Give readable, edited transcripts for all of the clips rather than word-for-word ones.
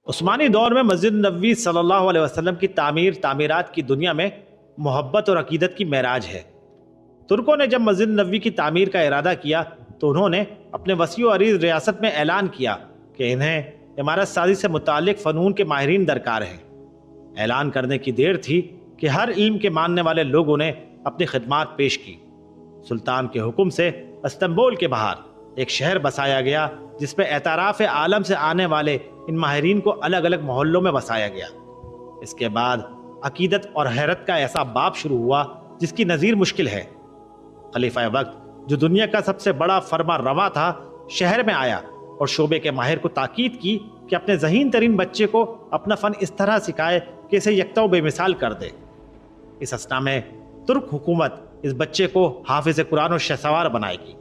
عثمانی دور میں مسجد نبوی صلی اللہ علیہ وسلم کی تعمیرات کی دنیا میں محبت اور عقیدت کی معراج ہے۔ ترکوں نے جب مسجد نبوی کی تعمیر کا ارادہ کیا تو انہوں نے اپنے وسیع و عریض ریاست میں اعلان کیا کہ انہیں عمارت سازی سے متعلق فنون کے ماہرین درکار ہیں۔ اعلان کرنے کی دیر تھی کہ ہر علم کے ماننے والے لوگوں نے اپنی خدمات پیش کی۔ سلطان کے حکم سے استنبول کے باہر ایک شہر بسایا گیا جس میں اعتراف عالم سے آنے والے ان ماہرین کو الگ الگ محلوں میں بسایا گیا۔ اس کے بعد عقیدت اور حیرت کا ایسا باب شروع ہوا جس کی نظیر مشکل ہے۔ خلیفہ وقت جو دنیا کا سب سے بڑا فرما روا تھا شہر میں آیا اور شعبے کے ماہر کو تاکید کی کہ اپنے ذہین ترین بچے کو اپنا فن اس طرح سکھائے کہ اسے یکتا و بے مثال کر دے۔ اس اسنا میں ترک حکومت اس بچے کو حافظ قرآن و شہسوار بنائے گی۔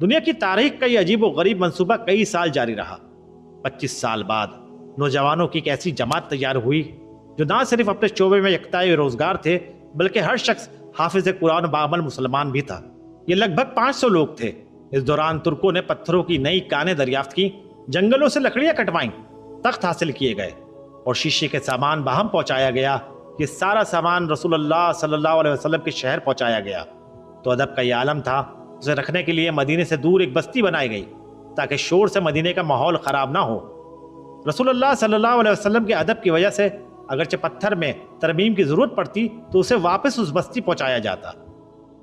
دنیا کی تاریخ کا یہ عجیب و غریب منصوبہ کئی سال جاری رہا۔ 25 سال بعد نوجوانوں کی ایک ایسی جماعت تیار ہوئی جو نہ صرف اپنے شعبے میں یکتائے روزگار تھے بلکہ ہر شخص حافظ قرآن بعمل مسلمان بھی تھا۔ یہ لگ بھگ 500 لوگ تھے۔ اس دوران ترکوں نے پتھروں کی نئی کانیں دریافت کی، جنگلوں سے لکڑیاں کٹوائیں، تخت حاصل کیے گئے اور شیشے کے سامان باہم پہنچایا گیا۔ یہ سارا سامان رسول اللہ صلی اللہ علیہ وسلم کے شہر پہنچایا گیا تو ادب کا یہ عالم تھا۔ اسے رکھنے کے لیے مدینے سے دور ایک بستی بنائی گئی تاکہ شور سے مدینے کا ماحول خراب نہ ہو۔ رسول اللہ صلی اللہ علیہ وسلم کے ادب کی وجہ سے اگرچہ پتھر میں ترمیم کی ضرورت پڑتی تو اسے واپس اس بستی پہنچایا جاتا۔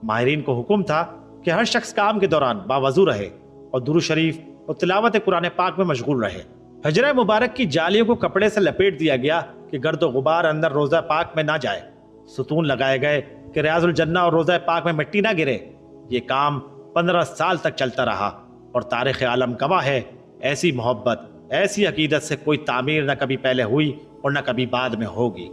ماہرین کو حکم تھا کہ ہر شخص کام کے دوران باوضو رہے اور درود شریف اور تلاوت قرآن پاک میں مشغول رہے۔ حجرہ مبارک کی جالیوں کو کپڑے سے لپیٹ دیا گیا کہ گرد و غبار اندر روضہ پاک میں نہ جائے۔ ستون لگائے گئے کہ ریاض الجنہ اور روضہ پاک میں مٹی نہ گرے۔ یہ کام 15 سال تک چلتا رہا اور تاریخ عالم گواہ ہے ایسی محبت، ایسی عقیدت سے کوئی تعمیر نہ کبھی پہلے ہوئی اور نہ کبھی بعد میں ہوگی۔